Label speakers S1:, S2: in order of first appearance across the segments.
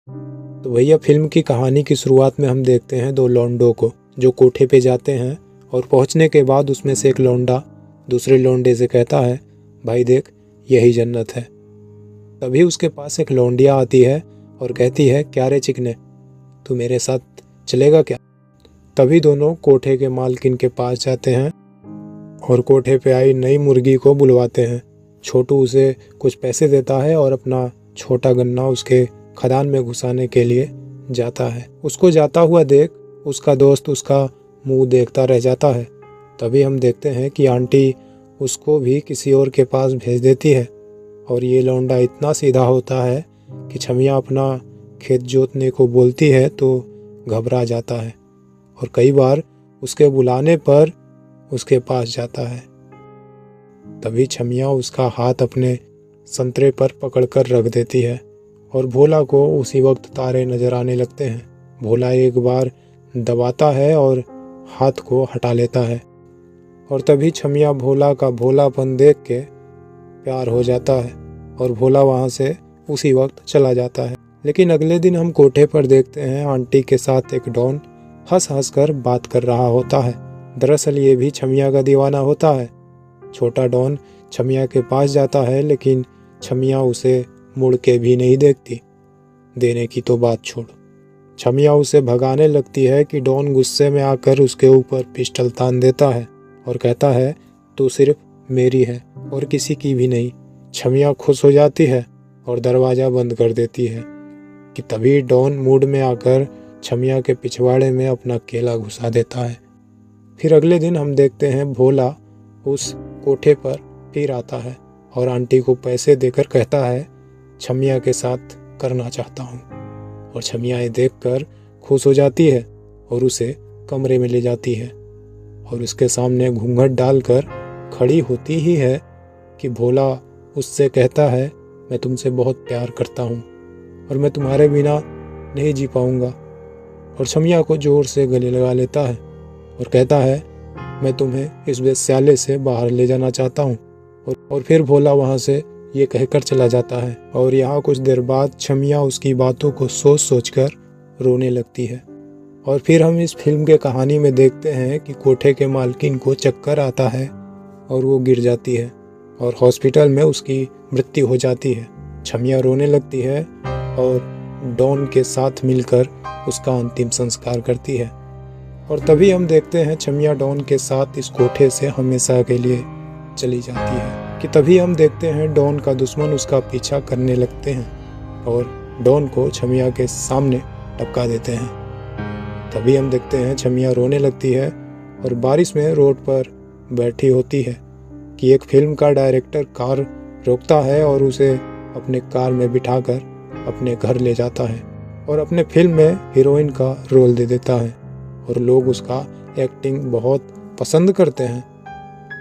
S1: तो भैया फिल्म की कहानी की शुरुआत में हम देखते हैं दो लौंडों को जो कोठे पे जाते हैं और पहुंचने के बाद उसमें से एक लौंडा दूसरे लौंडे से कहता है, भाई देख यही जन्नत है। तभी उसके पास एक लौंडिया आती है और कहती है, क्या रे चिकने, तू मेरे साथ चलेगा क्या? तभी दोनों कोठे के मालकिन के पास जाते हैं और कोठे पे आई नई मुर्गी को बुलवाते हैं। छोटू उसे कुछ पैसे देता है और अपना छोटा गन्ना उसके खदान में घुसाने के लिए जाता है। उसको जाता हुआ देख उसका दोस्त उसका मुंह देखता रह जाता है। तभी हम देखते हैं कि आंटी उसको भी किसी और के पास भेज देती है और ये लौंडा इतना सीधा होता है कि छमिया अपना खेत जोतने को बोलती है तो घबरा जाता है और कई बार उसके बुलाने पर उसके पास जाता है। तभी छमिया उसका हाथ अपने संतरे पर पकड़कर रख देती है और भोला को उसी वक्त तारे नजर आने लगते हैं। भोला एक बार दबाता है और हाथ को हटा लेता है और तभी छमिया भोला का भोलापन देख के प्यार हो जाता है और भोला वहाँ से उसी वक्त चला जाता है। लेकिन अगले दिन हम कोठे पर देखते हैं आंटी के साथ एक डॉन हंस हंस कर बात कर रहा होता है। दरअसल ये भी छमिया का दीवाना होता है। छोटा डॉन छमिया के पास जाता है लेकिन छमिया उसे मुड़ के भी नहीं देखती। देने की तो बात छोड़, छमिया उसे भगाने लगती है कि डॉन गुस्से में आकर उसके ऊपर पिस्टल तान देता है और कहता है, तू सिर्फ मेरी है और किसी की भी नहीं। छमिया खुश हो जाती है और दरवाज़ा बंद कर देती है कि तभी डॉन मूड में आकर छमिया के पिछवाड़े में अपना केला घुसा देता है। फिर अगले दिन हम देखते हैं भोला उस कोठे पर फिर आता है और आंटी को पैसे देकर कहता है, छमिया के साथ करना चाहता हूँ। और छमिया ये देखकर खुश हो जाती है और उसे कमरे में ले जाती है और उसके सामने घूंघट डालकर खड़ी होती ही है कि भोला उससे कहता है, मैं तुमसे बहुत प्यार करता हूँ और मैं तुम्हारे बिना नहीं जी पाऊँगा। और छमिया को जोर से गले लगा लेता है और कहता है, मैं तुम्हें इस वेश्यालय से बाहर ले जाना चाहता हूँ। और फिर भोला वहाँ से ये कहकर चला जाता है और यहाँ कुछ देर बाद छमिया उसकी बातों को सोच सोच कर रोने लगती है। और फिर हम इस फिल्म के कहानी में देखते हैं कि कोठे के मालकिन को चक्कर आता है और वो गिर जाती है और हॉस्पिटल में उसकी मृत्यु हो जाती है। छमिया रोने लगती है और डॉन के साथ मिलकर उसका अंतिम संस्कार करती है। और तभी हम देखते हैं छमिया डॉन के साथ इस कोठे से हमेशा के लिए चली जाती है कि तभी हम देखते हैं डॉन का दुश्मन उसका पीछा करने लगते हैं और डॉन को छमिया के सामने टपका देते हैं। तभी हम देखते हैं छमिया रोने लगती है और बारिश में रोड पर बैठी होती है कि एक फिल्म का डायरेक्टर कार रोकता है और उसे अपने कार में बिठाकर अपने घर ले जाता है और अपने फिल्म में हीरोइन का रोल दे देता है और लोग उसका एक्टिंग बहुत पसंद करते हैं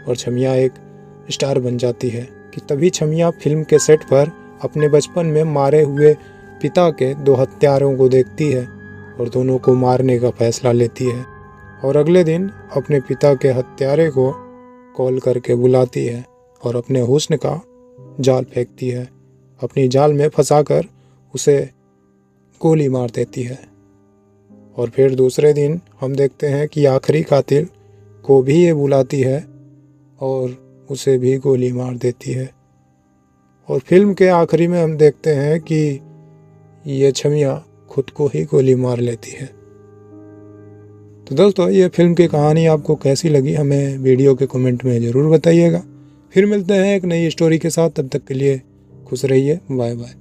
S1: और छमिया एक स्टार बन जाती है कि तभी छमिया फिल्म के सेट पर अपने बचपन में मारे हुए पिता के दो हत्यारों को देखती है और दोनों को मारने का फैसला लेती है और अगले दिन अपने पिता के हत्यारे को कॉल करके बुलाती है और अपने हुस्न का जाल फेंकती है। अपनी जाल में फंसाकर उसे गोली मार देती है। और फिर दूसरे दिन हम देखते हैं कि आखिरी कातिल को भी ये बुलाती है और उसे भी गोली मार देती है। और फिल्म के आखिरी में हम देखते हैं कि ये छमिया खुद को ही गोली मार लेती है। तो दोस्तों, ये फिल्म की कहानी आपको कैसी लगी हमें वीडियो के कमेंट में ज़रूर बताइएगा। फिर मिलते हैं एक नई स्टोरी के साथ, तब तक के लिए खुश रहिए, बाय बाय।